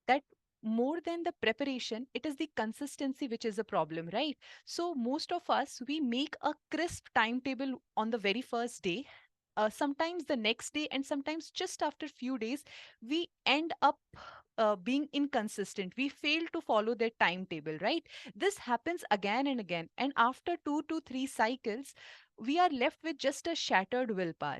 that more than the preparation, it is the consistency which is a problem, right? So most of us, we make a crisp timetable on the very first day, sometimes the next day, and sometimes just after few days we end up being inconsistent. We fail to follow that timetable, right? This happens again and again, and after 2 to 3 cycles we are left with just a shattered willpower,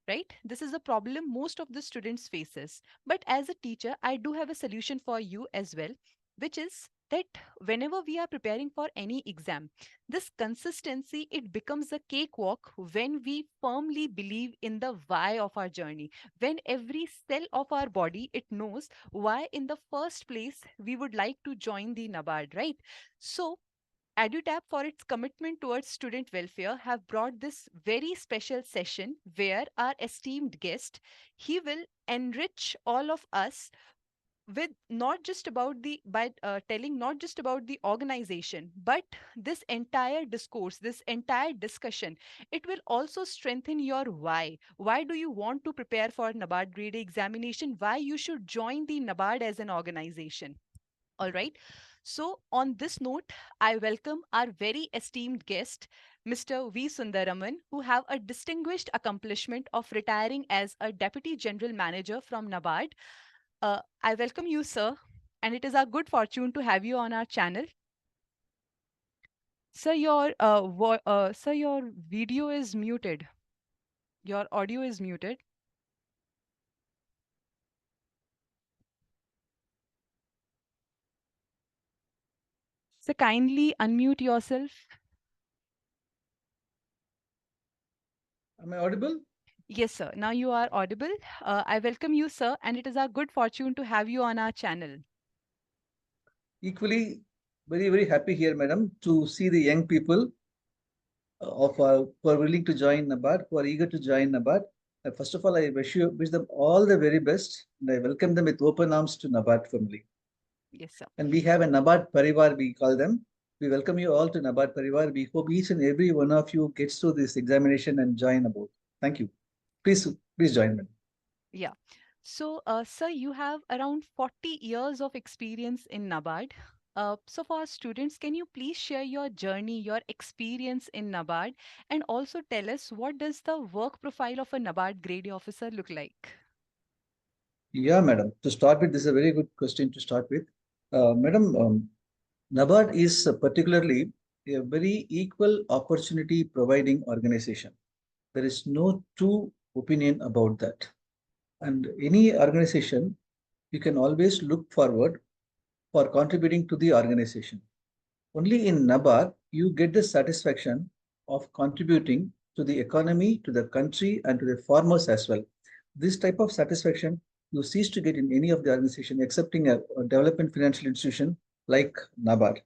right? This is a problem most of the students faces. But as a teacher, I do have a solution for you as well, which is that whenever we are preparing for any exam, this consistency, it becomes a cakewalk when we firmly believe in the why of our journey. When every cell of our body, it knows why in the first place we would like to join the NABARD, right? So EduTap, for its commitment towards student welfare, have brought this very special session where our esteemed guest, he will enrich all of us with not just about the by telling not just about the organization, but this entire discourse, this entire discussion, it will also strengthen your why do you want to prepare for NABARD grade A examination, why you should join the NABARD as an organization. All right. So, on this note, I welcome our very esteemed guest, Mr. V. Sundaraman, who have a distinguished accomplishment of retiring as a Deputy General Manager from NABARD. I welcome you, sir, and it is our good fortune to have you on our channel. Sir, your video is muted. Your audio is muted. So kindly unmute yourself. Am I audible? Yes, sir. Now you are audible. I welcome you, sir, and it is our good fortune to have you on our channel. Equally, very, very happy here, madam, to see the young people who are willing to join NABARD, who are eager to join NABARD. First of all, I wish them all the very best, and I welcome them with open arms to NABARD family. Yes, sir. And we have a NABARD Parivar, we call them. We welcome you all to NABARD Parivar. We hope each and every one of you gets through this examination and join about. Thank you. Please join me. Yeah. So, sir, you have around 40 years of experience in NABARD. So, for our students, can you please share your journey, your experience in NABARD, and also tell us what does the work profile of a NABARD grade A officer look like? Yeah, madam. To start with, this is a very good question to start with. Madam, NABARD is particularly a very equal opportunity providing organization. There is no two opinion about that. And any organization, you can always look forward for contributing to the organization. Only in NABARD, you get the satisfaction of contributing to the economy, to the country, and to the farmers as well. This type of satisfaction you cease to get in any of the organization, excepting a development financial institution like NABARD.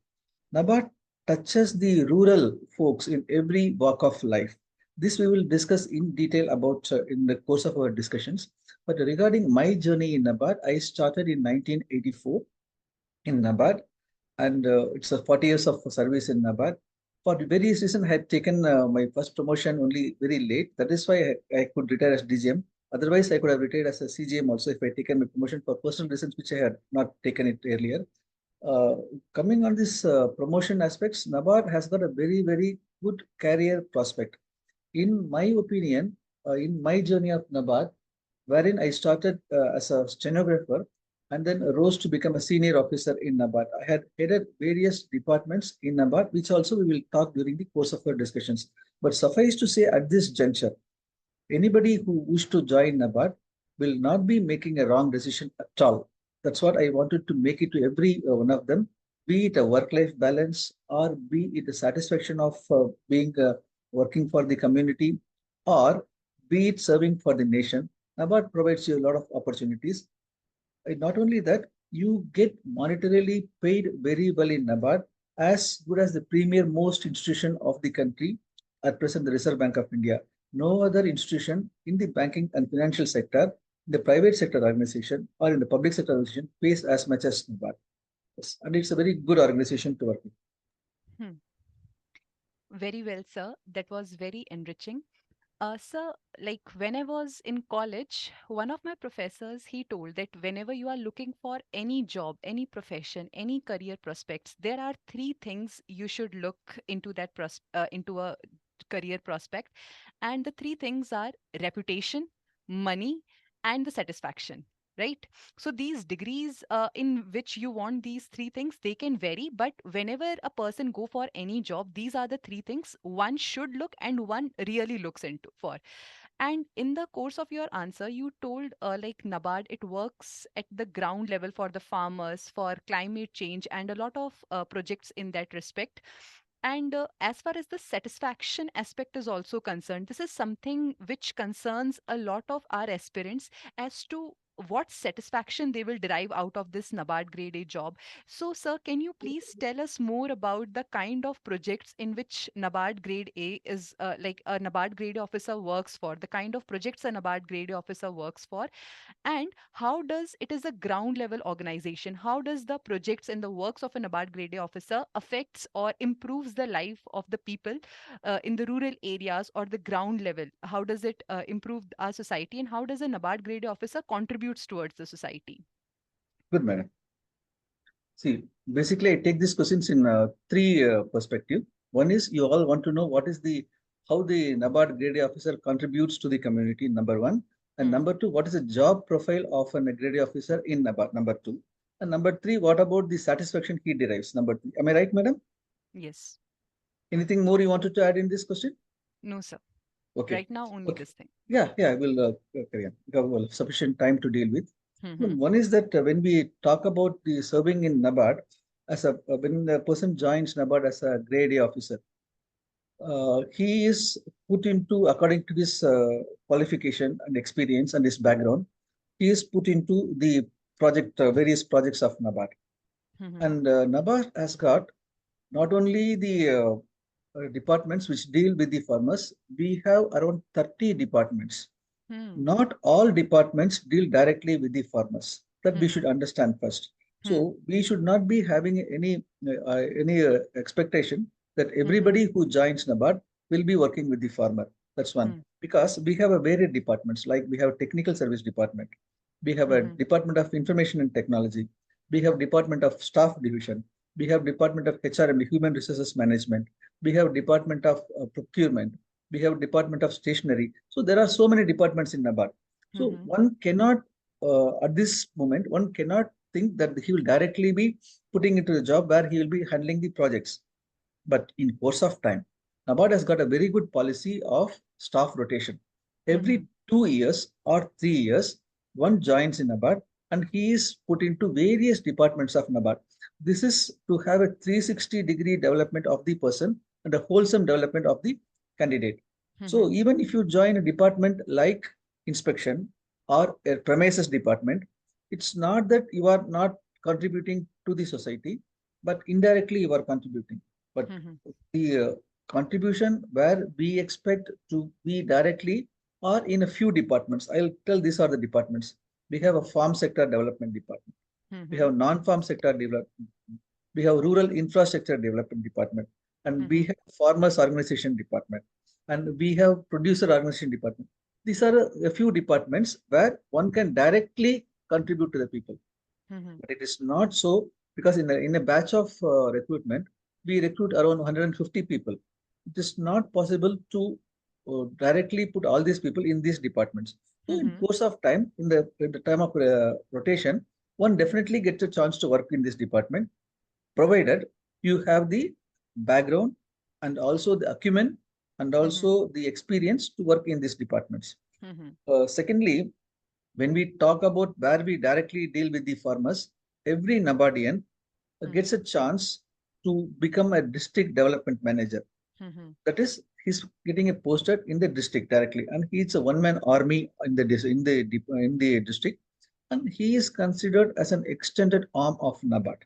NABARD touches the rural folks in every walk of life. This we will discuss in detail about in the course of our discussions. But regarding my journey in NABARD, I started in 1984 in NABARD, and it's a 40 years of service in NABARD. For various reasons, I had taken my first promotion only very late. That is why I could retire as DGM. Otherwise, I could have retired as a CGM also if I had taken my promotion for personal reasons, which I had not taken it earlier. Uh, Coming on this promotion aspects, NABARD has got a very, very good career prospect. In my opinion, in my journey of NABARD, wherein I started as a stenographer and then rose to become a senior officer in NABARD. I had headed various departments in NABARD, which also we will talk during the course of our discussions. But suffice to say, at this juncture, anybody who wish to join NABARD will not be making a wrong decision at all. That's what I wanted to make it to every one of them, be it a work-life balance or be it a satisfaction of being working for the community or be it serving for the nation. NABARD provides you a lot of opportunities. Not only that, you get monetarily paid very well in NABARD, as good as the premier most institution of the country, at present the Reserve Bank of India. No other institution in the banking and financial sector, the private sector organization, or in the public sector organization pays as much as NABARD. Yes. And it's a very good organization to work with. Hmm. Very well, sir. That was very enriching. Sir, like when I was in college, one of my professors, he told that whenever you are looking for any job, any profession, any career prospects, there are three things you should look into into a career prospect, and the three things are reputation, money, and the satisfaction. Right. So these degrees in which you want these three things, they can vary. But whenever a person go for any job, these are the three things one should look and one really looks into for. And in the course of your answer, you told like NABARD, it works at the ground level for the farmers, for climate change, and a lot of projects in that respect. And as far as the satisfaction aspect is also concerned, this is something which concerns a lot of our aspirants as to what satisfaction they will derive out of this NABARD Grade A job. So, sir, can you please tell us more about the kind of projects in which NABARD Grade A is like a NABARD Grade A officer works for, the kind of projects a NABARD Grade A officer works for, and how does it is a ground level organization, how does the projects and the works of a NABARD Grade A officer affects or improves the life of the people in the rural areas or the ground level? How does it improve our society, and how does a NABARD Grade A officer contributes towards the society? Good, madam. See, basically, I take these questions in three perspective. One is you all want to know what is the how the NABARD grade A officer contributes to the community. Number one, and Hmm. number two, what is the job profile of a grade A officer in NABARD? Number two, and number three, what about the satisfaction he derives? Number three, am I right, madam? Yes. Anything more you wanted to add in this question? No, sir. Okay, Right now, only okay, this thing. yeah, I will carry on. We have sufficient time to deal with. Mm-hmm. One is that when we talk about the serving in NABARD, as a when the person joins NABARD as a grade A officer, he is put into according to his qualification and experience and his background. He is put into the project various projects of NABARD, Mm-hmm. and NABARD has got not only the departments which deal with the farmers. We have around 30 departments. Hmm. Not all departments deal directly with the farmers. That we Hmm. should understand first. Hmm. So we should not be having any expectation that Hmm. everybody who joins NABARD will be working with the farmer. That's one. Hmm. Because we have a varied departments, like we have technical service department, we have a Hmm. department of information and technology, we have department of staff division, we have department of HRM, human resources management, we have department of procurement, we have department of stationery. So there are so many departments in NABARD. So Hmm. one cannot, at this moment, one cannot think that he will directly be putting into the job where he will be handling the projects. But in course of time, NABARD has got a very good policy of staff rotation. Hmm. Every 2 years or 3 years, one joins in NABARD and he is put into various departments of NABARD. This is to have a 360-degree development of the person and a wholesome development of the candidate. So Hmm. even if you join a department like inspection or a premises department, it's not that you are not contributing to the society, but indirectly you are contributing. But Hmm. the contribution where we expect to be directly are in a few departments. I'll tell these are the departments. We have a farm sector development department. We Hmm. have non-farm sector development. We have rural infrastructure development department. And we Hmm. have farmers organization department. And we have producer organization department. These are a few departments where one can directly contribute to the people. Hmm. But it is not so because in a batch of recruitment, we recruit around 150 people. It is not possible to directly put all these people in these departments. So in Hmm. course of time, in the time of rotation, one definitely gets a chance to work in this department, provided you have the background and also the acumen and Hmm. also the experience to work in these departments. Hmm. Secondly, when we talk about where we directly deal with the farmers, every Nabardian Hmm. gets a chance to become a district development manager. Hmm. That is, he's getting a posted in the district directly, and he's a one-man army in the district, and he is considered as an extended arm of NABARD.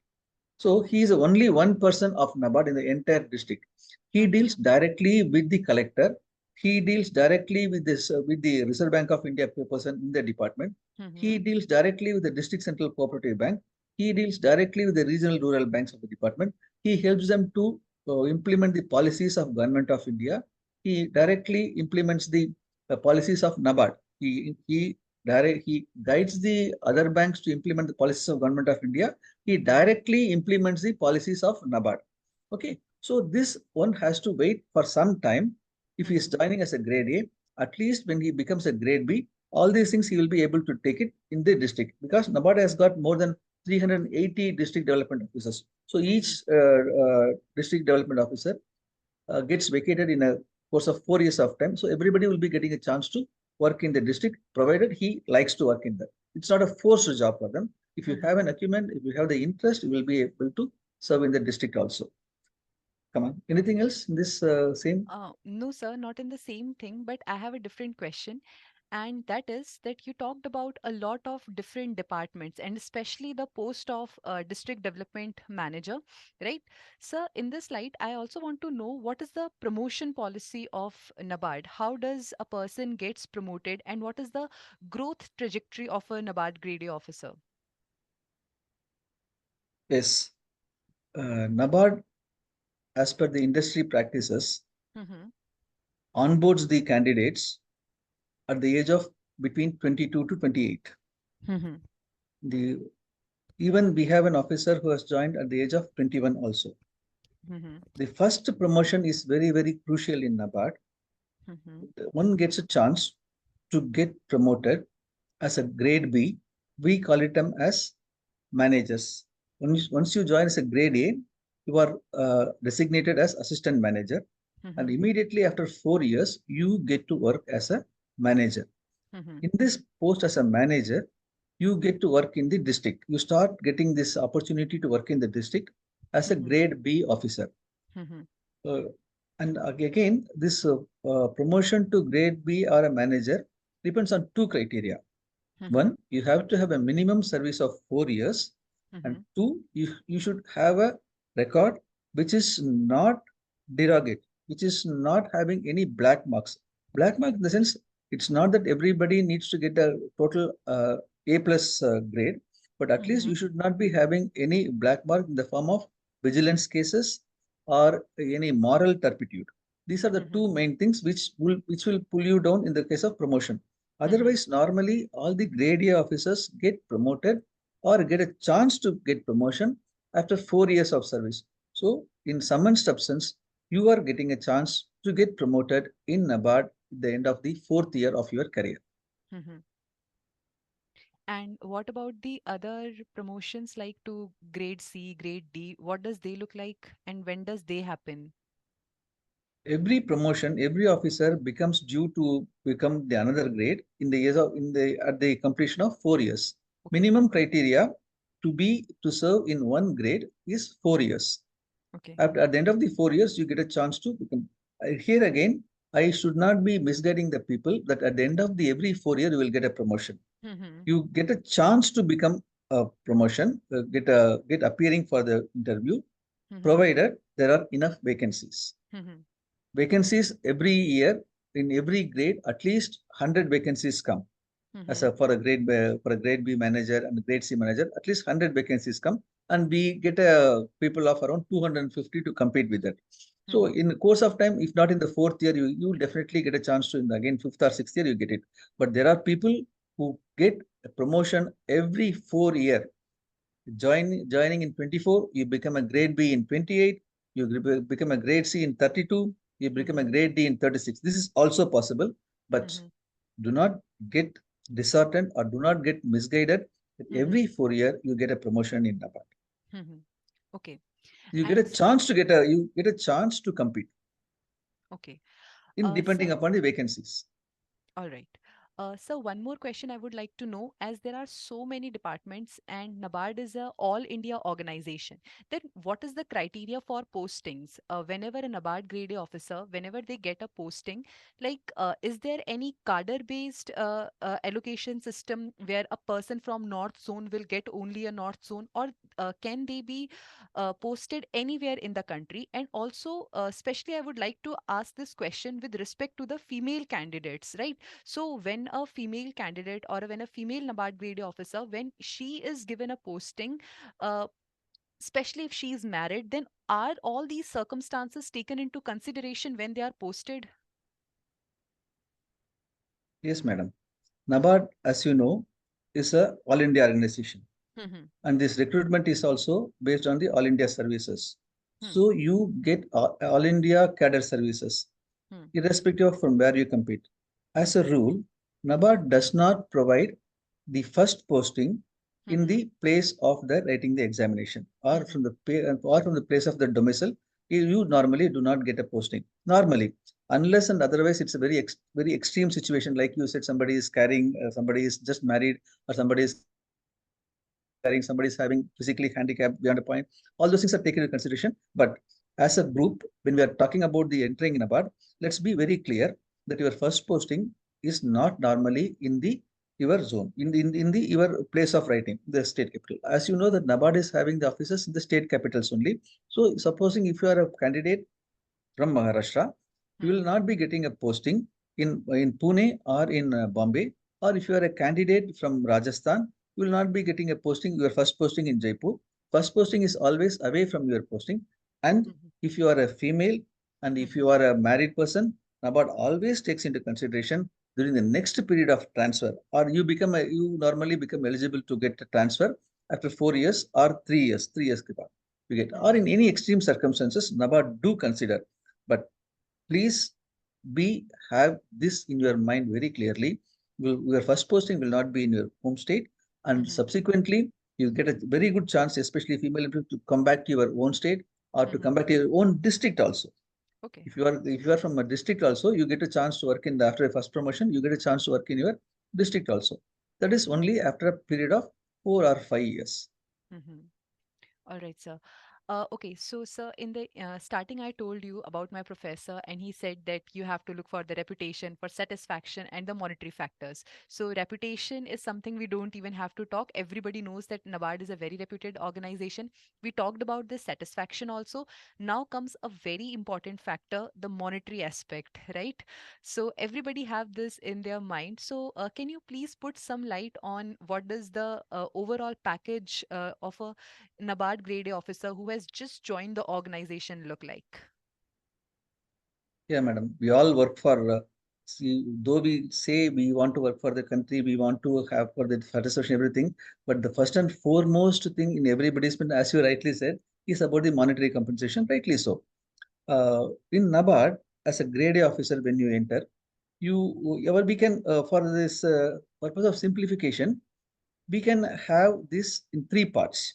So he is only one person of NABARD in the entire district. He deals Hmm. directly with the collector. He deals directly with this with the Reserve Bank of India person in the department. He Hmm. deals directly with the district central cooperative bank. He deals directly with the regional rural banks of the department. He helps them to implement the policies of government of India. He directly implements the the policies of NABARD. He guides the other banks to implement the policies of Government of India. He Mhm. directly implements the policies of NABARD. Okay, so this one has to wait for some time. If he is Mhm. joining as a grade A, at least when he becomes a grade B, all these things he will be able to take it in the district, because NABARD has got more than 380 district development officers. So Mhm. each district development officer gets vacated in a course of 4 years of time. So everybody will be getting a chance to work in the district, provided he likes to work in that. It's not a forced job for them. If you have Mhm. an acumen, if you have the interest, you will be able to serve in the district also. Come on. Anything else in this same? No, sir, not in the same thing, but I have a different question. And that is that you talked about a lot of different departments and especially the post of district development manager, right? Sir, in this light, I also want to know what is the promotion policy of NABARD? How does a person gets promoted and what is the growth trajectory of a NABARD grade A officer? Yes. NABARD, as per the industry practices, Mm-hmm. onboards the candidates at the age of between 22 to 28. Mm-hmm. The Even we have an officer who has joined at the age of 21 also. Mm-hmm. The first promotion is very, very crucial in NABARD. Mm-hmm. One gets a chance to get promoted as a grade B. We call it them as managers. Once you join as a grade A, you are designated as assistant manager. And Mm-hmm. immediately after 4 years, you get to work as a manager. Mm-hmm. In this post as a manager, you get to work in the district. You start getting this opportunity to work in the district as a Mm-hmm. grade B officer. Mm-hmm. Uh, and again, this promotion to grade B or a manager depends on two criteria. Mm-hmm. One, you have to have a minimum service of 4 years, and Mm-hmm. two, you should have a record which is not derogate, which is not having any black marks. Black mark in the sense, it's not that everybody needs to get a total A plus grade, but at least Mm-hmm. you should not be having any black mark in the form of vigilance cases or any moral turpitude. These are the Mm-hmm. two main things which will pull you down in the case of promotion. Mm-hmm. Otherwise, normally all the grade A officers get promoted or get a chance to get promotion after 4 years of service. So, in some instances, you are getting a chance to get promoted in NABARD at the end of the fourth year of your career. Mm-hmm. And what about the other promotions like to grade C, grade D? What does they look like and when does they happen? Every promotion, every officer becomes due to become the another grade in the years of in the at the completion of 4 years. Okay, Minimum criteria to serve in one grade is 4 years. okay. At the end of the 4 years, you get a chance to become. Here again, I should not be misguiding the people that at the end of the every 4 year you will get a promotion. Mm-hmm. You get a chance to become a promotion, get appearing for the interview, Mm-hmm. provided there are enough vacancies. Mm-hmm. Vacancies every year in every grade, at least 100 vacancies come as Mm-hmm. a for a grade B manager and grade C manager. At least 100 vacancies come, and we get a people of around 250 to compete with that. So Mm-hmm. in the course of time, if not in the fourth year, you will definitely get a chance to in the again fifth or sixth year you get it. But there are people who get a promotion every 4 year. Joining in 24, you become a grade B in 28, you become a grade C in 32, you become a Mm-hmm. grade D in 36. This is also possible, but Mm-hmm. do not get disheartened or do not get misguided. Mm-hmm. Every 4 year, you get a promotion in NABARD. Mm-hmm. Okay. You get a And sir, chance to get a you get a chance to compete okay. in Sir, depending upon the vacancies. all right. So one more question I would like to know, as there are so many departments and NABARD is a all India organization, then what is the criteria for postings? Whenever a NABARD grade A officer, whenever they get a posting, like is there any cadre-based allocation system where a person from North Zone will get only a North Zone, or can they be posted anywhere in the country? And also, especially, I would like to ask this question with respect to the female candidates, right? So when a female candidate or when a female NABARD grade officer, when she is given a posting, uh, especially if she is married, then are all these circumstances taken into consideration when they are posted? Yes, madam. NABARD, as you know, is a all India organization. Mhm. And this recruitment is also based on the all India services. Hmm. So you get all India cadre services, Hmm. irrespective of from where you compete. As Hmm. a rule, NABARD does not provide the first posting in Mhm. the place of the writing the examination or Mhm. from the or from the place of the domicile. You normally do not get a posting. Normally, unless and otherwise, it's a very extreme situation. Like you said, somebody is carrying, somebody is just married, or somebody is carrying, somebody is having physically handicapped beyond a point. All those things are taken into consideration. But as a group, when we are talking about the entering in a bar, let's be very clear that your first posting is not normally in the your zone, in the your place of writing, the state capital. As you know that NABARD is having the offices in the state capitals only. So supposing if you are a candidate from Maharashtra, you Hmm. will not be getting a posting in Pune or in Bombay. Or if you are a candidate from Rajasthan, you will not be getting a posting, your first posting in Jaipur. First posting is always away from your posting. And Mhm. if you are a female and if Mhm. you are a married person, NABARD always takes into consideration during the next period of transfer, or you normally become eligible to get a transfer after 4 years or 3 years, 3 years ke baad you get, or Mhm. in any extreme circumstances, NABARD do consider. But please be have this in your mind very clearly. Your first posting will not be in your home state, and Mhm. subsequently you get a very good chance, especially female, to come back to your own state or to come Mhm. back to your own district also. Okay. If you are from a district also, you get a chance to work in the after a first promotion, you get a chance to work in your district also. That is only after a period of 4 or 5 years. Mhm. All right, sir. Okay, so sir, in the starting, I told you about my professor, and he said that you have to look for the reputation, for satisfaction, and the monetary factors. So, reputation is something we don't even have to talk. Everybody knows that NABARD is a very reputed organization. We talked about the satisfaction also. Now comes a very important factor, the monetary aspect, right? So, everybody have this in their mind. So, can you please put some light on what does the overall package of a NABARD Grade A officer who has just joined the organization look like? Yeah, madam. We all work for, though we say we want to work for the country, we want to have for the satisfaction, everything. But the first and foremost thing in everybody's mind, as you rightly said, is about the monetary compensation, rightly so. In NABARD, as a grade A officer, when you enter, we can, for this purpose of simplification, we can have this in three parts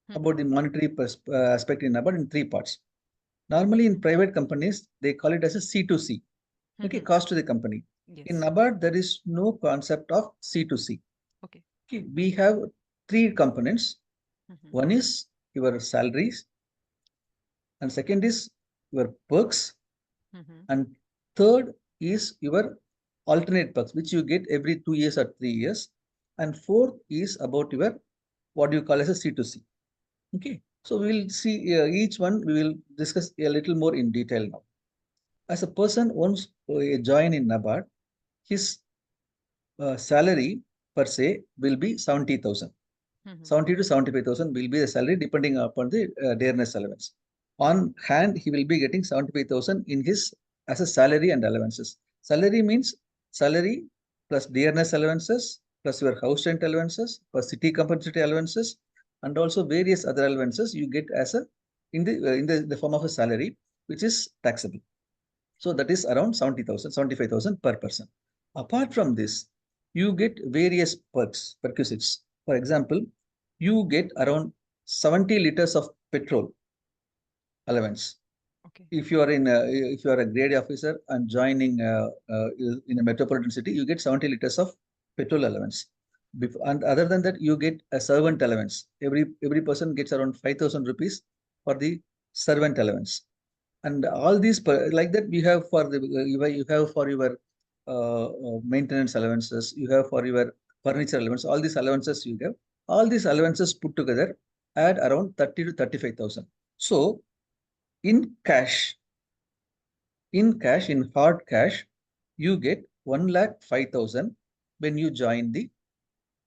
about Mhm. the monetary aspect in NABARD in three parts. Normally, in private companies, they call it as a C2C. Okay, Mhm. cost to the company. In Yes. NABARD, there is no concept of C2C. Okay. Okay, we have three components. Mhm. One is your salaries, and second is your perks, Mhm. and third is your alternate perks, which you get every 2 years or 3 years, and fourth is about your what you call as a C2C. Okay, so we will see each one. We will discuss a little more in detail now. As a person once join in NABARD, his salary per se will be 70,000. Mhm. 70 to 75,000 will be the salary depending upon the dearness allowance. On hand, he will be getting 75,000 in his as a salary and allowances. Salary means salary plus dearness allowances plus your house rent allowances plus city compensatory allowances and also various other allowances you get as a in the form of a salary which is taxable. So that is around 70,000, 75,000 per person. Apart from this, you get various perquisites. For example, you get around 70 liters of petrol allowance. Okay. If you are a grade officer and joining in a metropolitan city, you get 70 liters of petrol allowance. And other than that, you get a servant allowance. Every person gets around 5,000 rupees for the servant allowance. And all these like that we have for the you have for your maintenance allowances, you have for your furniture allowance, all these allowances you have, all these allowances put together add around 30 to 35,000. So in cash, in hard cash, you get 1,05,000 when you join the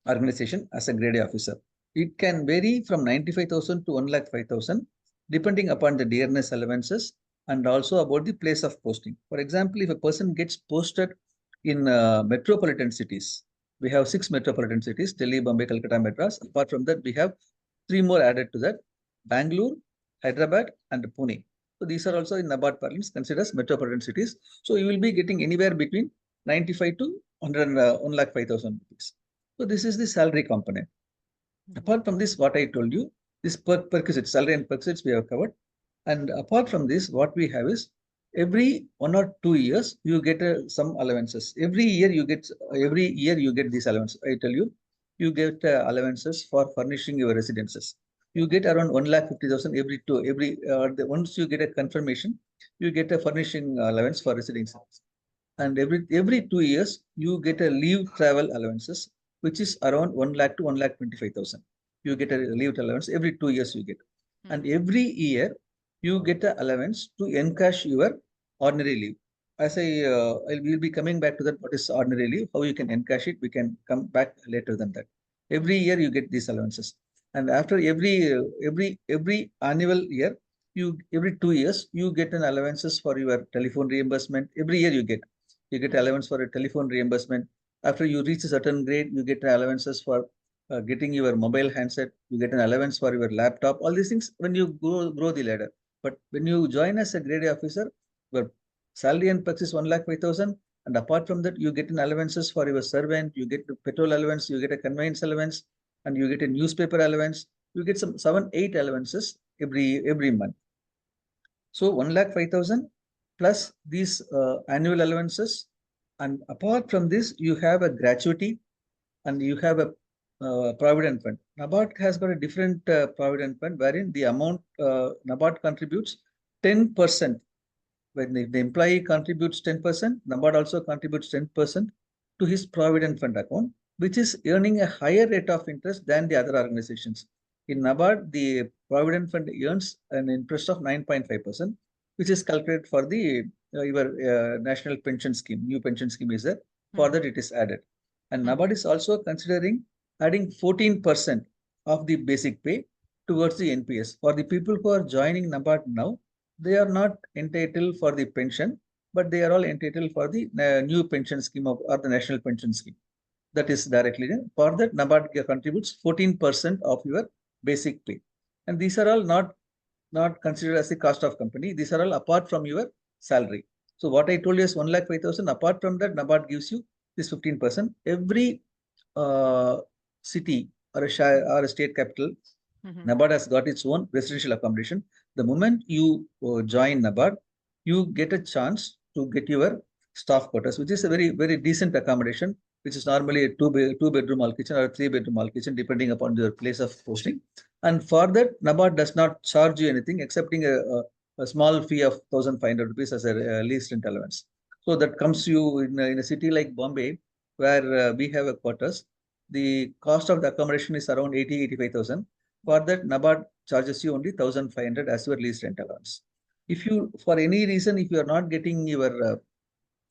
organization as a grade A officer. It can vary from 95,000 to 1,05,000 depending upon the dearness allowances and also about the place of posting. For example, if a person gets posted in metropolitan cities. We have 6 metropolitan cities: Delhi, Bombay, Calcutta, Madras. Apart from that, we have 3 more added to that: Bangalore, Hyderabad, and Pune. So these are also in NABARD parlance considered as metropolitan cities. So you will be getting anywhere between 95 to 100, 1,05,000 rupees. So this is the salary component. Apart from this, what I told you, this perquisite, salary and perquisites we have covered. And apart from this, what we have is every 1 or 2 years, you get some allowances. Every year you get these allowances. I tell you, you get allowances for furnishing your residences. You get around 1,50,000 once you get a confirmation, you get a furnishing allowance for residences. And every 2 years you get a leave travel allowances, which is around 1 lakh to 1,25,000. You get a leave allowance every 2 years you get. And every year you get a allowance to encash your ordinary leave. As I will be coming back to that, what is ordinary leave, how you can encash it, we can come back later than that. Every year you get these allowances. And after every annual year, you every 2 years you get an allowances for your telephone reimbursement. Every year you get allowance for a telephone reimbursement. After you reach a certain grade, you get allowances for getting your mobile handset. You get an allowance for your laptop. All these things when you grow the ladder. But when you join as a grade A officer, your salary and perks is 1,05,000. And apart from that, you get an allowances for your servant. You get the petrol allowance. You get a conveyance allowance, and you get a newspaper allowance. You get some 7, 8 allowances every month. So 1,05,000 plus these annual allowances. And apart from this, you have a gratuity and you have a provident fund. NABARD has got a different provident fund wherein the amount NABARD contributes 10%. When the employee contributes 10%, NABARD also contributes 10% to his provident fund account, which is earning a higher rate of interest than the other organizations. In NABARD, the provident fund earns an interest of 9.5%, which is calculated for the your national pension scheme. New pension scheme is there. For that, it is added. And NABARD is also considering adding 14% of the basic pay towards the NPS. For the people who are joining NABARD now, they are not entitled for the pension, but they are all entitled for the new pension scheme or the national pension scheme. That is directly for that NABARD contributes 14% of your basic pay. And these are all not considered as the cost of company. These are all apart from your salary. So what I told you is 1,05,000. Apart from that, NABARD gives you this 15%. Every city or a state capital, NABARD has got its own residential accommodation. The moment you join NABARD, you get a chance to get your staff quarters, which is a very decent accommodation, which is normally a two-bedroom all kitchen or a 3-bedroom all kitchen, depending upon your place of posting. And for that, NABARD does not charge you anything, excepting a small fee of 1,500 rupees as a lease rent allowance. So that comes to you in a city like Bombay, where we have a quarters. The cost of the accommodation is around 85,000. For that, NABARD charges you only 1,500 as your lease rent allowance. If you, for any reason, if you are not getting your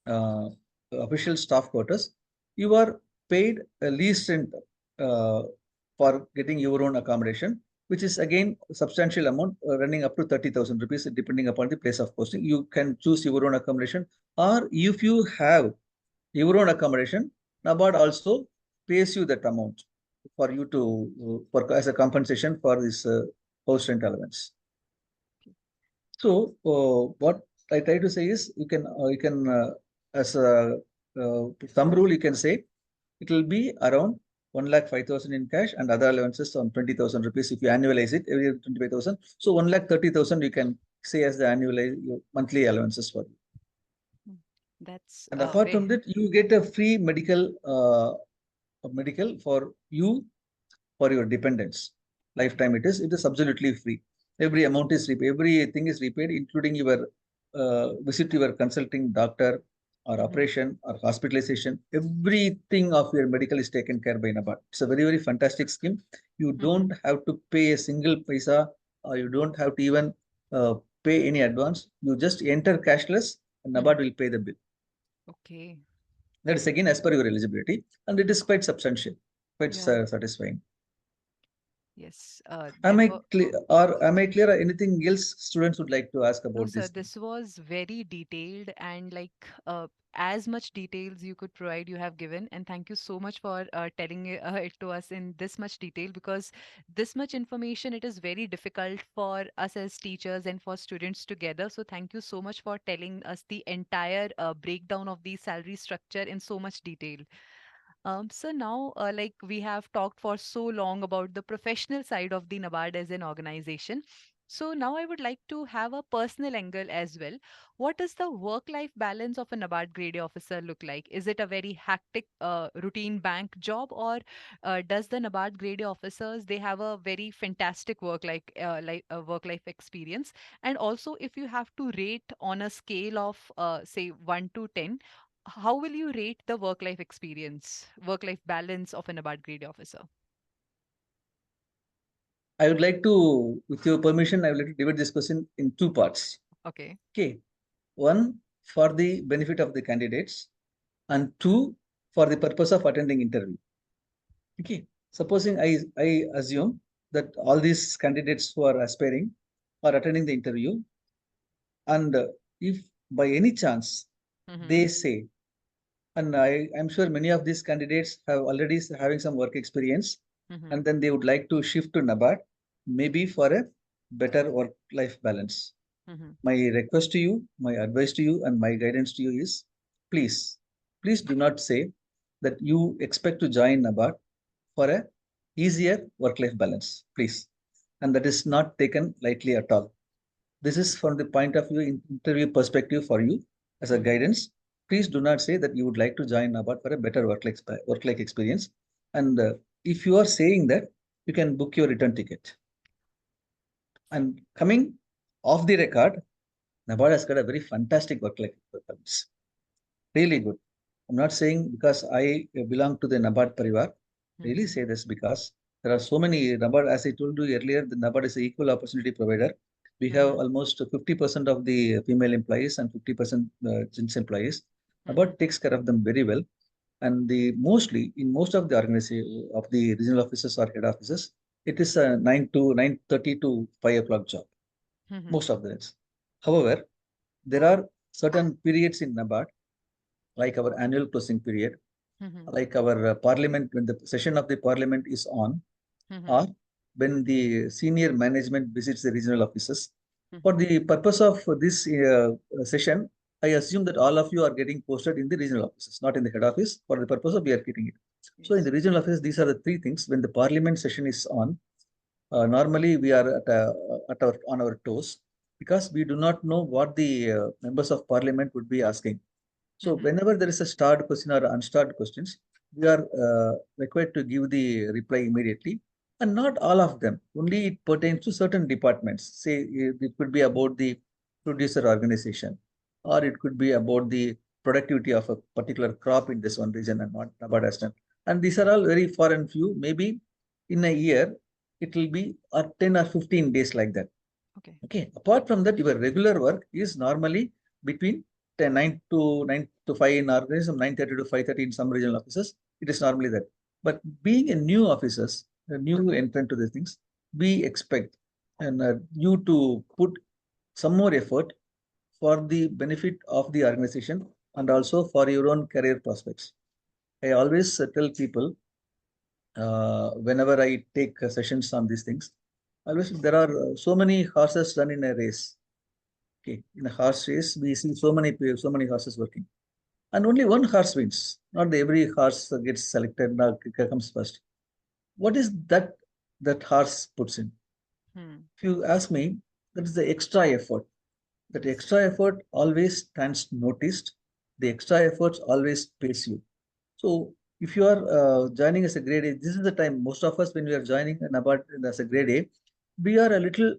uh, official staff quarters, you are paid a lease rent uh, for getting your own accommodation, which is again a substantial amount, running up to 30,000 rupees, depending upon the place of posting. You can choose your own accommodation, or if you have your own accommodation, NABARD also pays you that amount for you to for as a compensation for this house rent allowance. So what I try to say is you can as a thumb rule you can say it will be around 1,05,000 in cash and other allowances on 20,000 rupees if you annualize it every 25,000. So 1,30,000 you can say as the annual monthly allowances for you. That's And apart from that, you get a free medical for you for your dependents. Lifetime it is absolutely free. Every amount is repaid, everything is repaid, including your visit to your consulting doctor or operation or hospitalization. Everything of your medical is taken care by NABARD. It's a very fantastic scheme. You don't have to pay a single paisa, or you don't have to even pay any advance. You just enter cashless and NABARD will pay the bill. Okay. That is again as per your eligibility, and it is quite substantial, quite satisfying. Yes, Am there I were. clear, or am I clear? Anything else students would like to ask No, about sir, this thing? this was very detailed and as much details you could provide, you have given. And thank you so much for telling it to us in this much detail, because this much information, it is very difficult for us as teachers and for students together. So thank you so much for telling us the entire breakdown of the salary structure in so much detail. So now, we have talked for so long about the professional side of the NABARD as an organization. So now I would like to have a personal angle as well. What does the work-life balance of a NABARD Grade A officer look like? Is it a very hectic, routine bank job, or does the NABARD Grade A officers, they have a very fantastic work-life experience? And also, if you have to rate on a scale of say 1 to 10, how will you rate the work life balance of an abad grade officer? I would like to, with your permission, I would like to divide this question in two parts. Okay. Okay. One, for the benefit of the candidates, and two, for the purpose of attending interview. Okay. Supposing I assume that all these candidates who are aspiring are attending the interview, and if by any chance Mm-hmm. they say, and I'm sure many of these candidates have already having some work experience, Mm-hmm. and then they would like to shift to NABARD, maybe for a better work-life balance. Mm-hmm. My request to you, my advice to you, and my guidance to you is, please, please do not say that you expect to join NABARD for a easier work-life balance, please. And that is not taken lightly at all. This is from the point of view interview perspective for you as a Mm-hmm. guidance. Please do not say that you would like to join NABARD for a better work-life experience. And if you are saying that, you can book your return ticket. And coming off the record, NABARD has got a very fantastic work-life balance. Really good. I'm not saying because I belong to the NABARD Parivar. Really Mm-hmm. say this because there are so many NABARD, as I told you earlier, the NABARD is an equal opportunity provider. We have Mm-hmm. almost 50% of the female employees and 50% gents employees. Mm-hmm. NABARD takes care of them very well. And the mostly in most of the organization of the regional offices or head offices, it is a 9:30 to 5 o'clock job. Mm-hmm. Most of the days. However, there are certain periods in NABARD, like our annual closing period, Mm-hmm. like our parliament, when the session of the parliament is on, Mm-hmm. or when the senior management visits the regional offices. For Mm-hmm. the purpose of this session, I assume that all of you are getting posted in the regional offices, not in the head office. For the purpose of we are getting it. So in Yes. the regional office, these are the three things. When the parliament session is on, normally we are on our toes because we do not know what the members of parliament would be asking. So Mm-hmm. whenever there is a starred question or unstarred questions, we are required to give the reply immediately. And not all of them, only it pertains to certain departments. Say it could be about the producer organization, or it could be about the productivity of a particular crop in this one region and not about Aston. And these are all very far and few. Maybe in a year, it will be 10 or 15 days like that. Okay. Okay. Apart from that, your regular work is normally between 9 to 5 in organism, 9:30 to 5:30 in some regional offices. It is normally that. But being a new officers, a new entrant to these things, we expect and you to put some more effort for the benefit of the organization and also for your own career prospects. I always tell people whenever I take sessions on these things, always there are so many horses run in a race. Okay, in a horse race, we see so many horses working, and only one horse wins. Not every horse gets selected or comes first. What is that horse puts in? Hmm. If you ask me, that is the extra effort. That Yes. extra effort always stands noticed. The extra efforts always pays you. So if you are joining as a grade A, this is the time most of us when we are joining an NABARD as a grade A, we are a little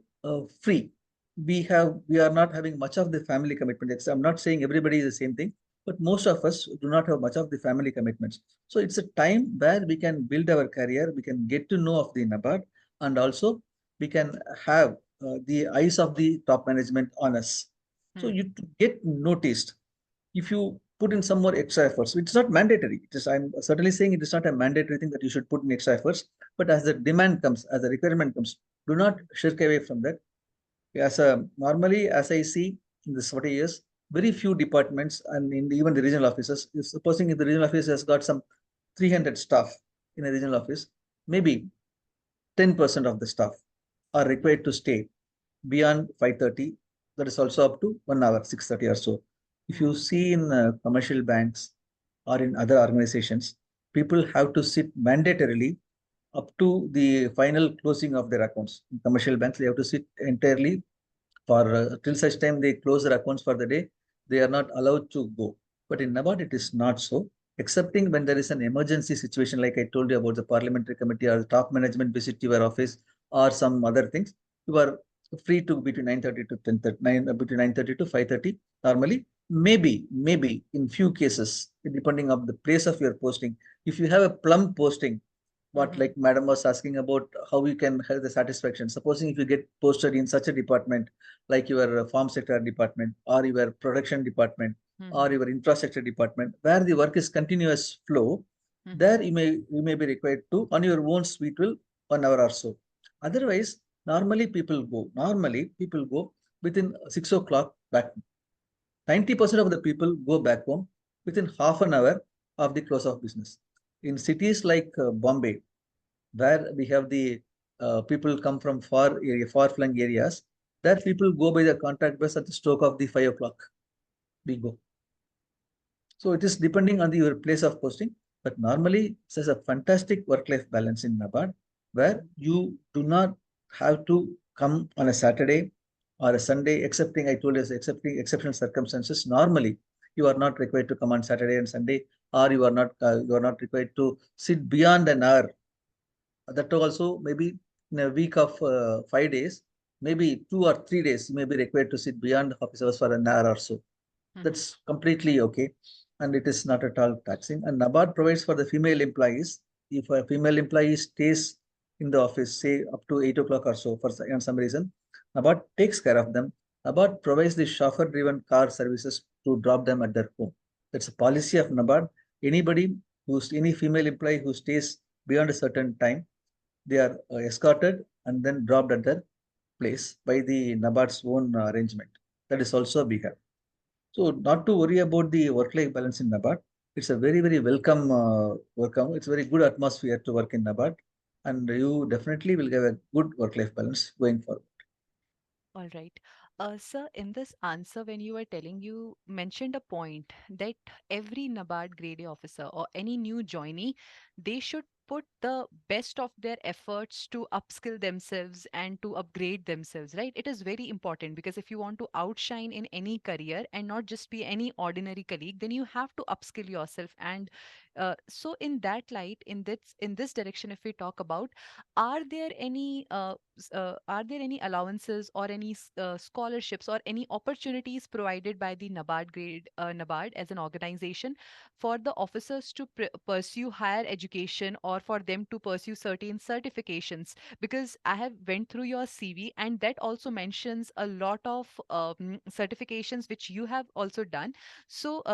free. We are not having much of the family commitment. I'm not saying everybody is the same thing, but most of us do not have much of the family commitments. So it's a time where we can build our career, we can get to know of the NABARD, and also we can have the eyes of the top management on us. So Hmm. you get noticed if you put in some more extra efforts. It's not mandatory. It is, I'm certainly saying it is not a mandatory thing that you should put in extra efforts. But as the demand comes, as the requirement comes, do not shirk away from that. As a normally, as I see in this 40 years, very few departments and in even the regional offices, if supposing if the regional office has got some 300 staff in a regional office, maybe 10% of the staff are required to stay beyond 5:30. That is also up to 1 hour, 6:30 or so. If you see in commercial banks or in other organizations, people have to sit mandatorily up to the final closing of their accounts. In commercial banks, they have to sit entirely for till such time they close their accounts for the day, they are not allowed to go. But in NABARD, it is not so, excepting when there is an emergency situation, like I told you about the parliamentary committee or the top management visit to your office or some other things. You are free to between 9:30 to 10:30, between 9:30 to 5:30. Normally, maybe in few cases, depending on the place of your posting, if you have a plum posting, what Mm-hmm. like madam was asking about how you can have the satisfaction. Supposing if you get posted in such a department like your farm sector department or your production department or Mm-hmm. your infrastructure department where the work is continuous flow, Mm-hmm. there you may be required to on your own speed will 1 hour or so. Otherwise, normally people go within 6 o'clock back. 90% of the people go back home within half an hour of the close of business. In cities like Bombay, where we have the people come from far flung areas, that people go by the contact bus at the stroke of the 5 o'clock. We go. So it is depending on your place of posting, but normally there's a fantastic work-life balance in NABARD where you do not have to come on a Saturday or a Sunday, excepting I told you, excepting exceptional circumstances. Normally, you are not required to come on Saturday and Sunday, or you are not required to sit beyond an hour. That also maybe in a week of 5 days, maybe 2 or 3 days, you may be required to sit beyond office hours for an hour or so. Mm-hmm. That's completely okay. And it is not at all taxing. And NABARD provides for the female employees. If a female employee stays in the office, say up to 8 o'clock or so for some reason, NABARD takes care of them. NABARD provides the chauffeur-driven car services to drop them at their home. That's a policy of NABARD. Any female employee who stays beyond a certain time, they are escorted and then dropped at their place by the NABARD's own arrangement. That is also we have. So not to worry about the work-life balance in NABARD. It's a very welcome welcome. It's a very good atmosphere to work in NABARD, and you definitely will get a good work-life balance going forward. All right. Sir, in this answer, when you were telling, you mentioned a point that every NABARD grade A officer or any new joinee, they should put the best of their efforts to upskill themselves and to upgrade themselves, right? It is very important because if you want to outshine in any career and not just be any ordinary colleague, then you have to upskill yourself. And so, in that light, in this direction, if we talk about, are there any are there any allowances or any scholarships or any opportunities provided by the NABARD as an organization for the officers to pursue higher education or for them to pursue certain certifications? Because I have went through your CV and that also mentions a lot of certifications which you have also done. So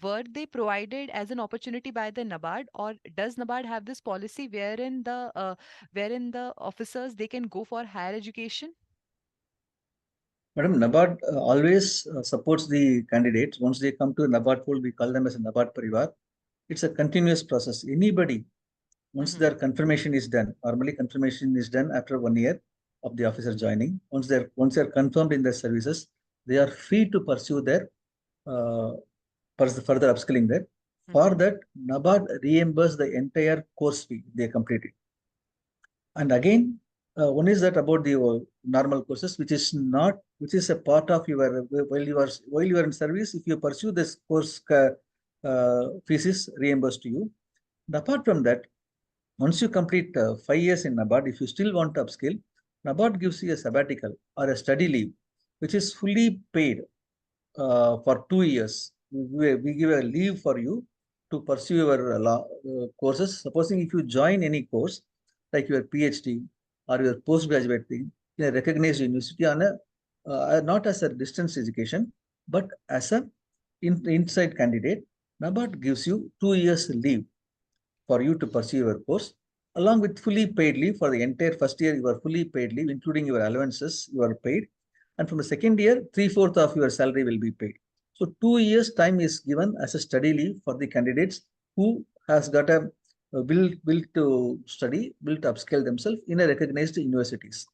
were they provided as an opportunity by the NABARD, or does NABARD have this policy wherein the officers they can go for higher education? Madam, NABARD always supports the candidates. Once they come to a NABARD pool, we call them as a NABARD Parivar. It's a continuous process. Anybody, once Mm-hmm. their confirmation is done, normally confirmation is done after 1 year of the officer joining. Once they're confirmed in their services, they are free to pursue their uh, further upskilling there. For Mm-hmm. that, NABARD reimburse the entire course fee they completed. And again, one is that about the normal courses, which is a part of your while you are in service. If you pursue this course, fees is reimbursed to you. And apart from that, once you complete 5 years in NABARD, if you still want to upskill, NABARD gives you a sabbatical or a study leave, which is fully paid for 2 years. We give a leave for you to pursue your courses. Supposing if you join any course, like your PhD or your postgraduate thing, in a recognized university on a not as a distance education, but as a inside candidate, NABARD gives you 2 years leave for you to pursue your course, along with fully paid leave for the entire first year. You are fully paid leave, including your allowances. You are paid, and from the second year, 3/4 of your salary will be paid. So 2 years time is given as a study leave for the candidates who has got a will to study, will to upscale themselves in a recognized universities.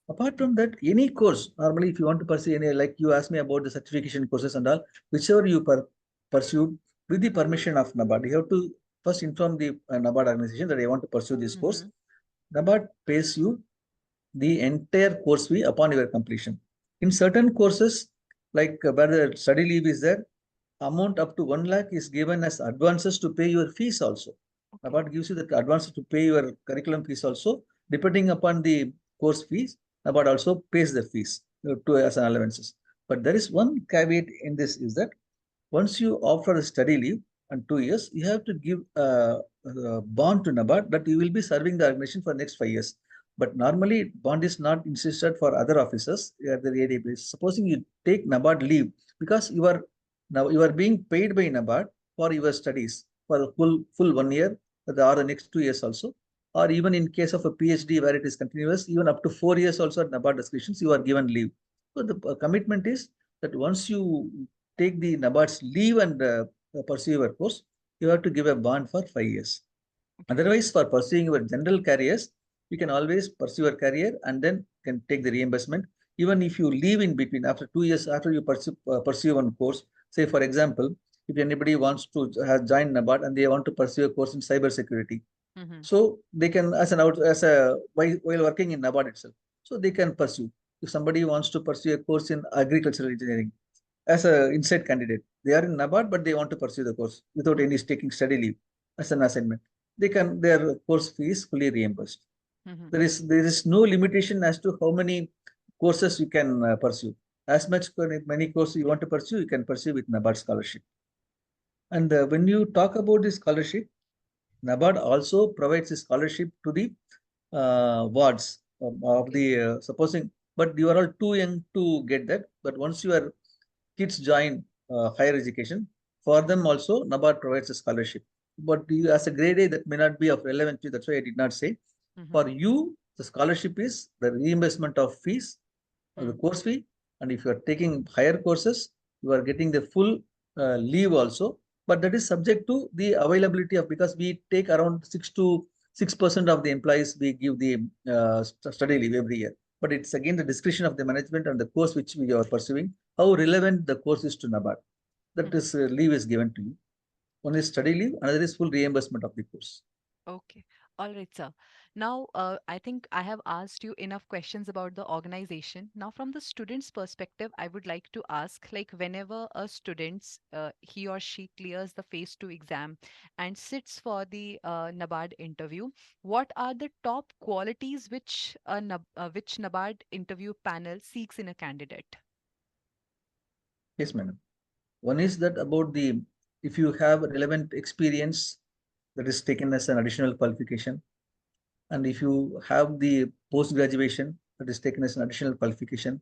Apart from that, any course, normally if you want to pursue any, like you asked me about the certification courses and all, whichever you pursue with the permission of NABARD, you have to first inform the NABARD organization that I want to pursue this course. Mm-hmm. NABARD pays you the entire course fee upon your completion. In certain courses, like where the study leave is there, amount up to 1 lakh is given as advances to pay your fees also. Okay. NABARD gives you the advances to pay your curriculum fees also. Depending upon the course fees, NABARD also pays the fees to as an allowances. But there is one caveat in this is that once you offer a study leave and 2 years, you have to give a bond to NABARD that you will be serving the organization for the next 5 years. But normally, bond is not insisted for other officers at the AD base. Supposing you take NABARD leave because you are being paid by NABARD for your studies for a full 1 year or the next 2 years also, or even in case of a PhD where it is continuous, even up to 4 years also at NABARD discretions, you are given leave. So the commitment is that once you take the NABARD's leave and pursue your course, you have to give a bond for 5 years. Okay. Otherwise, for pursuing your general careers, you can always pursue your career and then can take the reimbursement. Even if you leave in between after 2 years, after you pursue one course, say for example, if anybody wants to join NABARD and they want to pursue a course in cyber security, Mm-hmm. so they can while working in NABARD itself, so they can pursue. If somebody wants to pursue a course in agricultural engineering, as a inside candidate. They are in NABARD, but they want to pursue the course without any taking study leave as an assignment. They can their course fee is fully reimbursed. Mm-hmm. There is no limitation as to how many courses you can pursue. As many courses you want to pursue, you can pursue with NABARD scholarship. And when you talk about the scholarship, NABARD also provides a scholarship to the wards of Okay. the supposing, but you are all too young to get that. But once your kids join higher education, for them also NABARD provides a scholarship. But you, as a grade A, that may not be of relevance to you. That's why I did not say. Mm-hmm. For you, the scholarship is the reimbursement of fees, the Mm. course fee, and if you are taking higher courses, you are getting the full leave also. But that is subject to the availability of, because we take around 6% of the employees, we give the study leave every year. But it's again the discretion of the management and the course which we are pursuing, how relevant the course is to NABARD. That Mm-hmm. is leave is given to you. One is study leave, another is full reimbursement of the course. Okay. All right, sir. Now, I think I have asked you enough questions about the organization. Now, from the student's perspective, I would like to ask, like, whenever a student, he or she clears the phase two exam and sits for the NABARD interview, what are the top qualities which NABARD interview panel seeks in a candidate? Yes, madam. One is that about the, if you have relevant experience, that is taken as an additional qualification. And if you have the post graduation, that is taken as an additional qualification.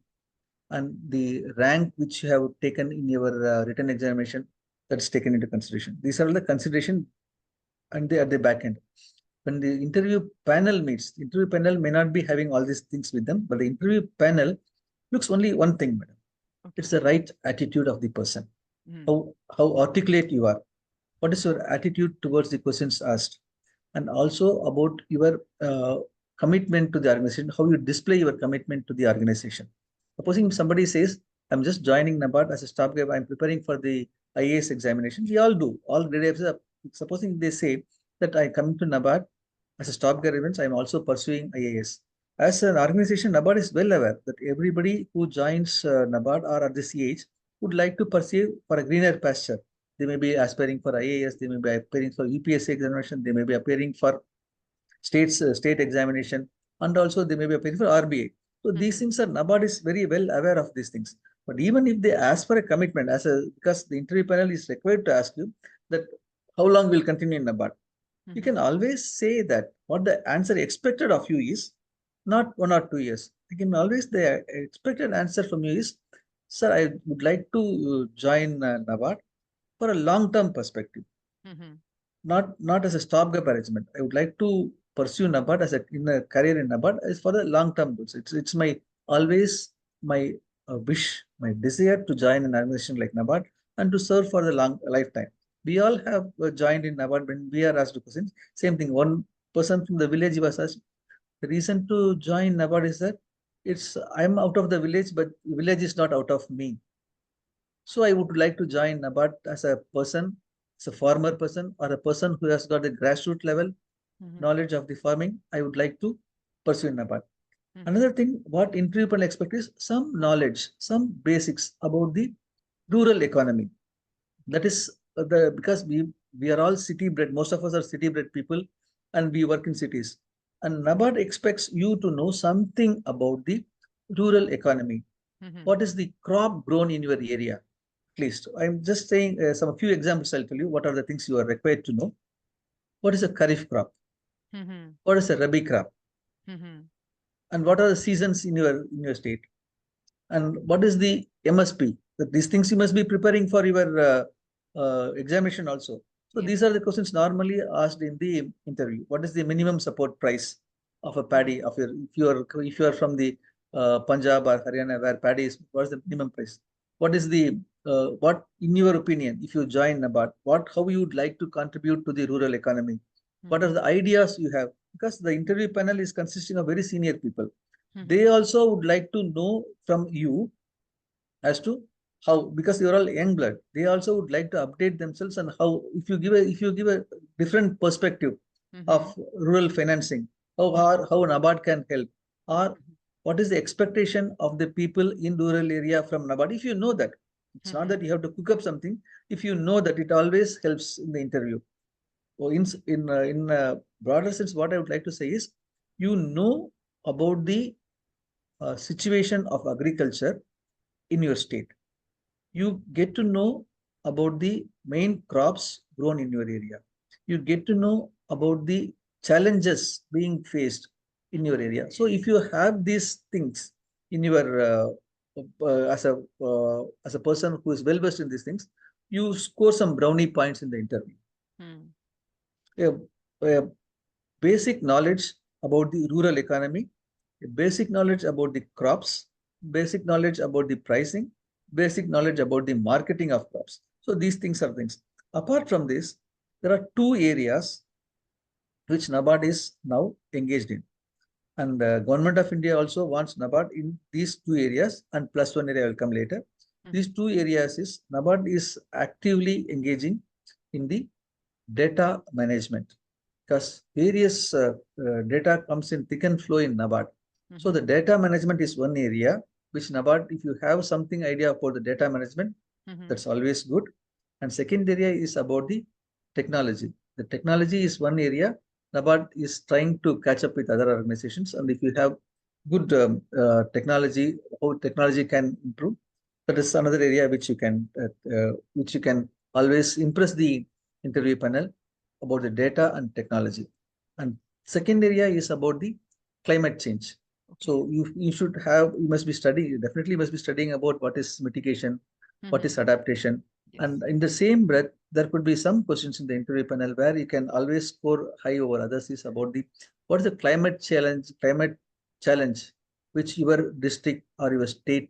And the rank which you have taken in your written examination, that's taken into consideration. These are all the consideration and they at the back end. When the interview panel meets, the interview panel may not be having all these things with them, but the interview panel looks only one thing, madam. It's Okay. the right attitude of the person. Mm-hmm. How articulate you are. What is your attitude towards the questions asked? And also about your commitment to the organization, how you display your commitment to the organization. Supposing somebody says, I'm just joining NABARD as a stopgap, I'm preparing for the IAS examination. We all do, all grade A's. Supposing they say that I come to NABARD as a stopgap events, I'm also pursuing IAS. As an organization, NABARD is well aware that everybody who joins NABARD or at this age would like to pursue for a greener pasture. They may be aspiring for IAS, they may be appearing for UPSC examination, they may be appearing for state examination, and also they may be appearing for RBI. So these Mm-hmm. things are NABARD is very well aware of these things. But even if they ask for a commitment, because the interview panel is required to ask you that how long will continue in NABARD, you Mm-hmm. can always say that what the answer expected of you is not 1 or 2 years. You can always the expected answer from you is Sir, I would like to join NABARD for a long-term perspective, Mm-hmm. not as a stopgap arrangement. I would like to pursue NABARD as a career in NABARD is for the long-term goals. It's my always my wish, my desire to join an organization like NABARD and to serve for the long lifetime. We all have joined in NABARD when we are asked questions. Same thing. One person from the village was asked. The reason to join NABARD is that it's I'm out of the village, but the village is not out of me. So I would like to join NABARD as a person, as a farmer person, or a person who has got the grassroots level Mm-hmm. knowledge of the farming. I would like to pursue NABARD. Mm-hmm. Another thing, what interview panel expect is some knowledge, some basics about the rural economy. That Okay. is the because we are all city bred. Most of us are city bred people, and we work in cities. And NABARD expects you to know something about the rural economy. Mm-hmm. What is the crop grown in your area? At least I'm just saying some few examples. I'll tell you what are the things you are required to know. What is a kharif crop? Mm-hmm. What is a rabi crop? Mm-hmm. And what are the seasons in your state? And what is the MSP? That these things you must be preparing for your examination also. So Yes. these are the questions normally asked in the interview. What is the minimum support price of a Mm-hmm. paddy of your if you are from the Punjab or Haryana where paddy is, what is the minimum price? What is the what in your opinion if you join NABARD, what how you would like to contribute to the rural economy? What are Mm-hmm. the ideas you have? Because the interview panel is consisting of very senior people, Mm-hmm. they also would like to know from you as to how, because you're all young blood, they also would like to update themselves and how if you give a different perspective Mm-hmm. of rural financing, how NABARD can help, or what is the expectation of the people in rural area from NABARD. If you know that, it's not Mm-hmm. that you have to cook up something. If you know that, it always helps in the interview. So in broader sense, what I would like to say is, you know about the situation of agriculture in your state. You get to know about the main crops grown in your area. You get to know about the challenges being faced in your area. So if you have these things in your as a person who is well versed in these things, you score some brownie points in the interview. Mm-hmm. A, a basic knowledge about the rural economy, basic knowledge about the crops, basic knowledge about the pricing, basic knowledge about the marketing of crops. So these things are things. Apart from this, there are two areas which NABARD is now engaged in. And Government of India also wants NABARD in these two areas, and plus one area will come later. Mm-hmm. These two areas is NABARD is actively engaging in the data management, because various data comes in thick and flow in NABARD. So Mm-hmm. the data management is one area which NABARD, if you have something idea about the data management, Mm-hmm. that's always good. And second area is about the technology. The technology is one area NABARD is trying to catch up with other organizations. And if you have good technology, how technology can improve, that is another area which you can always impress the interview panel about the data and technology. And second area is about the climate change. Okay. So you should have, you must be studying, definitely must be studying about what is mitigation, what Mm-hmm. is adaptation. Yes. And in the same breath, there could be some questions in the interview panel where you can always score high over others is about the what is the climate challenge which your district or your state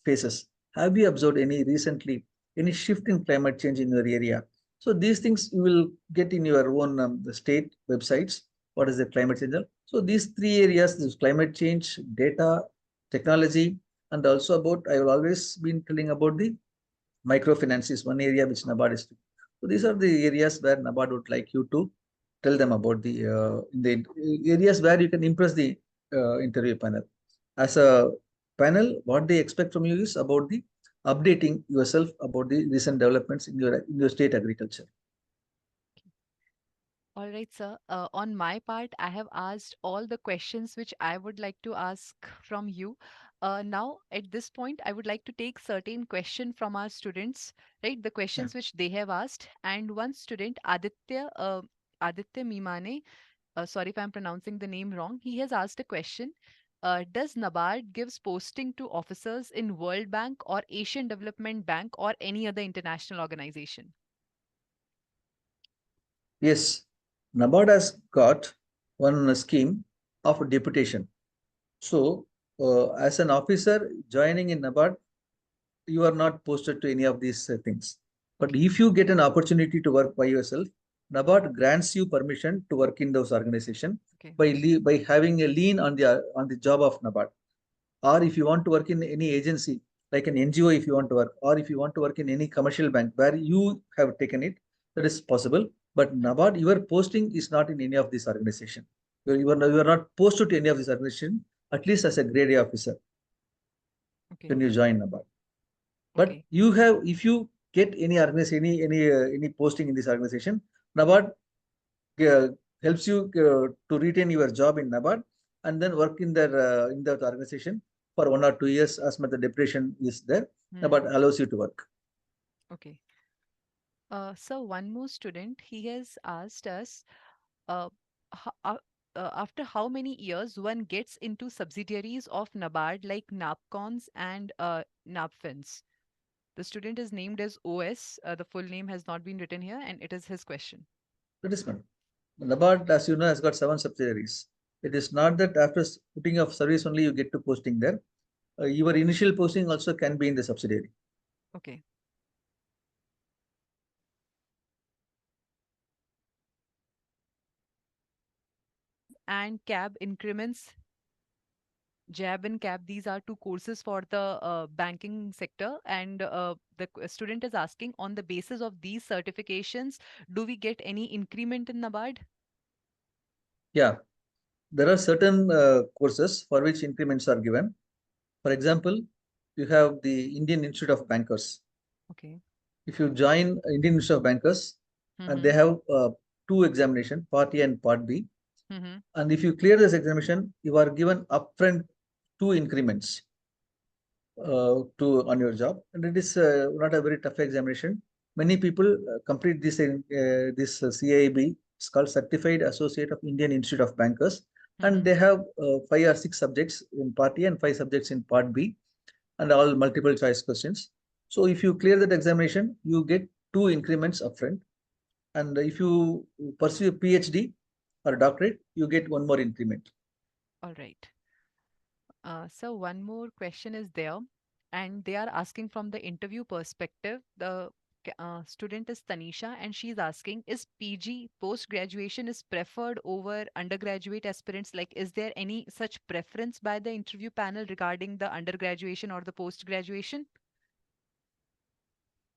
faces. Have you observed any recently any shift in climate change in your area? So these things you will get in your own the state websites. What is the climate change? So these three areas: this climate change, data, technology, and also about I will always been telling about the microfinance is one area which NABARD is. So these are the areas where NABARD would like you to tell them about the areas where you can impress the interview panel. As a panel, what they expect from you is about the updating yourself about the recent developments in your state agriculture. All right, sir. On my part, I have asked all the questions which I would like to ask from you. Now, at this point, I would like to take certain question from our students, right? The Yeah. questions which they have asked, and one student, Aditya Mimane, sorry if I'm pronouncing the name wrong. He has asked a question. Does NABARD gives posting to officers in World Bank or Asian Development Bank or any other international organization? Yes, NABARD has got one scheme of deputation. So, as an officer joining in NABARD, you are not posted to any of these things. But Okay. if you get an opportunity to work by yourself, NABARD grants you permission to work in those organization Okay. by having a lien on the job of NABARD. Or if you want to work in any agency like an NGO, if you want to work, or if you want to work in any commercial bank where you have taken it, that is possible. But Hmm. NABARD, your posting is not in any of these organization. You are not posted to any of these organization, at least as a grade A officer Okay. when you join NABARD. But Okay. you have, if you get any organization, any posting in this organization, NABARD uh, helps you to retain your job in NABARD and then work in that organization for 1 or 2 years as much the depression is there. Hmm. NABARD allows you to work. Okay. So one more student, he has asked us, uh, ho- uh, after how many years one gets into subsidiaries of NABARD like NAPCONs and NAPFINs? The student is named as OS. The full name has not been written here, and it is his question. That is fine. NABARD, as you know, has got 7 subsidiaries. It is not that after putting of service only you get to posting there. Your initial posting also can be in the subsidiary. Okay. And CAB increments, JAB and CAB, these are two courses for the banking sector. And student is asking, on the basis of these certifications, do we get any increment in NABARD? Yeah, there are certain courses for which increments are given. For example, you have the Indian Institute of Bankers. Okay. If you join Indian Institute of Bankers, and Mm-hmm. they have two examination, Part A and Part B. Mm-hmm. And if you clear this examination, you are given upfront two increments to on your job, and it is not a very tough examination. Many people complete this CIB. It's called Certified Associate of Indian Institute of Bankers, and Mm-hmm. they have 5 or 6 subjects in Part A and 5 subjects in Part B, and all multiple choice questions. So if you clear that examination, you get two increments upfront, and if you pursue a PhD or a doctorate, you get one more increment. All right. So one more question is there, and they are asking from the interview perspective. The student is Tanisha, and she's asking, is PG post graduation is preferred over undergraduate aspirants? Like, is there any such preference by the interview panel regarding the undergraduation or the post graduation?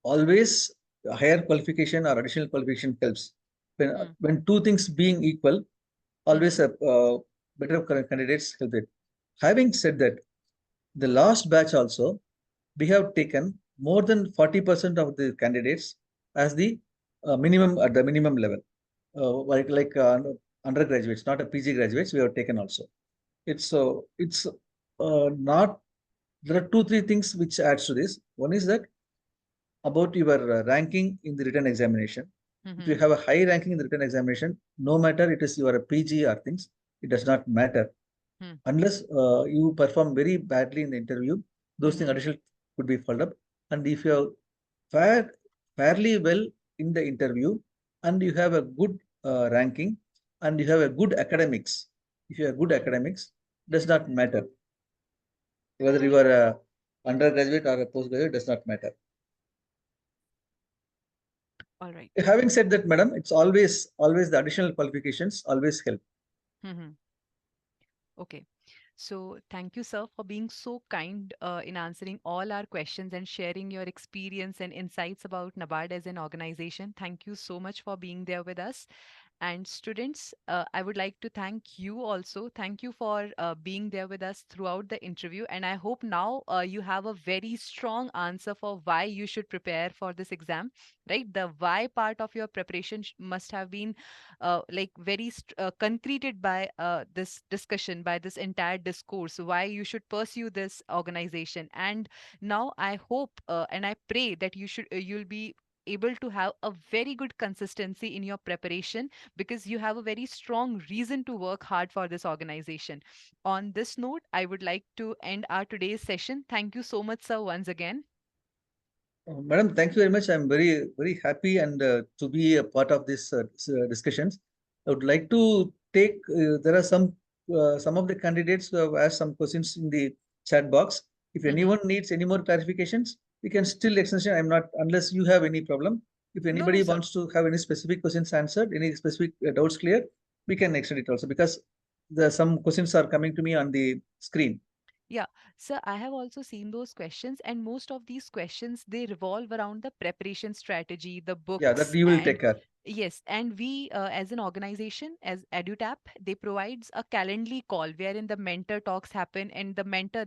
Always a higher qualification or additional qualification helps. Hmm. When two things being equal, always Mm-hmm. a better candidates help it. Having said that, the last batch also, we have taken more than 40% of the candidates as the minimum at the minimum level, like undergraduates, not a PG graduates. We have taken also. It's not. There are 2 3 things which adds to this. One is that about your ranking in the written examination. If you Mm-hmm. have a high ranking in the written examination, no matter it is your PG or things, it does not matter Hmm. unless you perform very badly in the interview. Those things Mm-hmm. additional could be followed up. And if you have fared fairly well in the interview and you have a good ranking and you have a good academics, if you have good Hmm. academics, does not matter whether you are a undergraduate or a postgraduate, does not matter. All right. Having said that, madam, it's always the additional qualifications always help. Mm-hmm. Okay. So thank you, sir, for being so kind in answering all our questions and sharing your experience and insights about NABARD as an organization. Thank you so much for being there with us. And students, I would like to thank you also. Thank you for being there with us throughout the interview. And I hope now you have a very strong answer for why you should prepare for this exam, right? The why part of your preparation must have been like very concreted by this discussion, by this entire discourse, why you should pursue this organization. And now I hope and I pray that you'll be able to have a very good consistency in your preparation because you have a very strong reason to work hard for this organization. On this note, I would like to end our today's session. Thank you so much, sir, once again. Madam, thank you very much. I'm very happy and to be a part of this discussions. I would like to take, there are some of the candidates who have asked some questions in the chat box. If Mhm. anyone needs any more clarifications, we can still extension. I'm not, unless you have any problem. If No, no, anybody sir. wants to have any specific questions answered, any specific doubts clear, we can extend it also because some questions are coming to me on the screen. Yeah, so I have also seen those questions, and most of these questions they revolve around the preparation strategy, the Yeah, that books, you will and take care. yes, and we as an organization, as EduTap, they provides a Calendly call wherein the mentor talks happen, and the mentor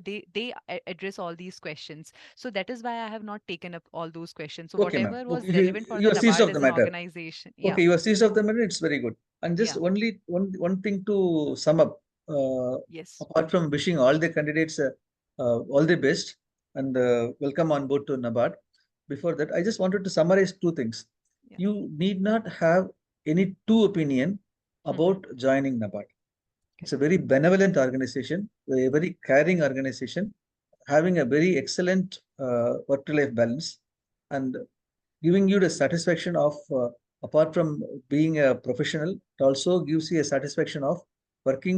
address all these questions. So that is why I have not taken up all those questions. So Okay, ma'am. whatever Okay, was relevant for you the are seized NABARD of the as an matter. organization, yeah, Okay, you are seized of the matter. It's very good. And just yeah, only one thing to sum up. yes, Apart from wishing all the candidates all the best and welcome on board to NABARD. Before that, I just wanted to summarize two things. yeah, You need not have any two opinion mm-hmm. about joining NABARD. It's a Correct, very benevolent organization, a very caring organization, having a very excellent work-to-life balance, and giving you the satisfaction of, apart from being a professional, it also gives you a satisfaction of working,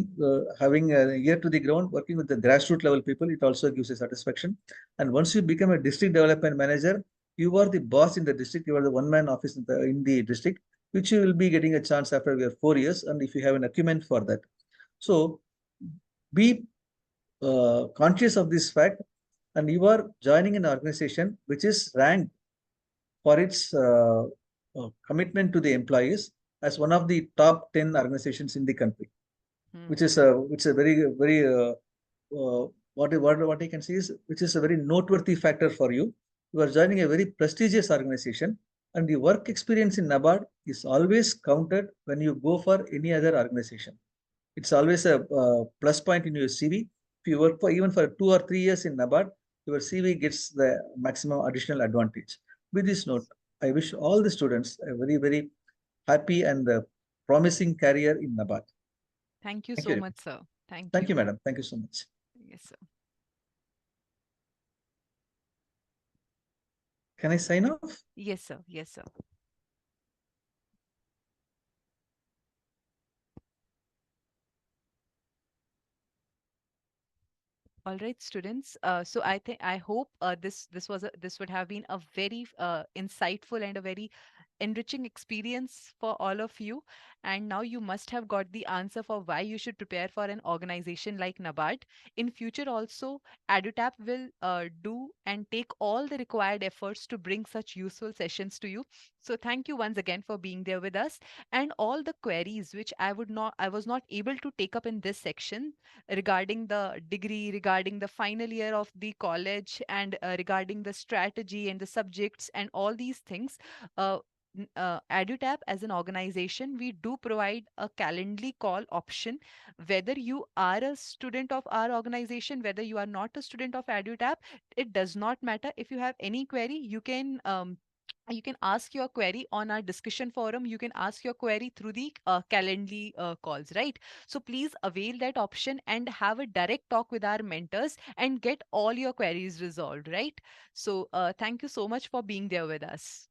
having a ear to the ground, working with the grassroots level people. It also gives a satisfaction. And once you become a district development manager, you are the boss in the district. You are the one-man office in the district, which you will be getting a chance after your 4 years, and if you have an acumen for that. So be conscious of this fact, and you are joining an organization which is ranked for its commitment to the employees as one of the top 10 organizations in the country, mm, which is a very what I can say is which is a very noteworthy factor for you. You are joining a very prestigious organization, and the work experience in NABARD is always counted when you go for any other organization. It's always a plus point in your CV. If you work for even for 2 or 3 years in NABARD, your CV gets the maximum additional advantage. With this note, yes. I wish all the students a very happy and promising career in NABARD. Thank you Thank you so very much, much. sir. Thank Thank you, you. madam. Thank you so much. Yes, sir. Can I sign off? Yes, sir. Yes, sir. All right, students. So I hope this would have been a very insightful and a very enriching experience for all of you. And now you must have got the answer for why you should prepare for an organization like NABARD. In future also, EduTap will do and take all the required efforts to bring such useful sessions to you. So thank you once again for being there with us. And all the queries which I was not able to take up in this section regarding the degree, regarding the final year of the college, and regarding the strategy and the subjects and all these things. Uh, EduTap as an organization, we do provide a Calendly call option. Whether you are a student of our organization, whether you are not a student of EduTap, it does not matter. If you have any query, you can ask your query on our discussion forum. You can ask your query through the Calendly calls, right? So please avail that option and have a direct talk with our mentors and get all your queries resolved, right? So thank you so much for being there with us.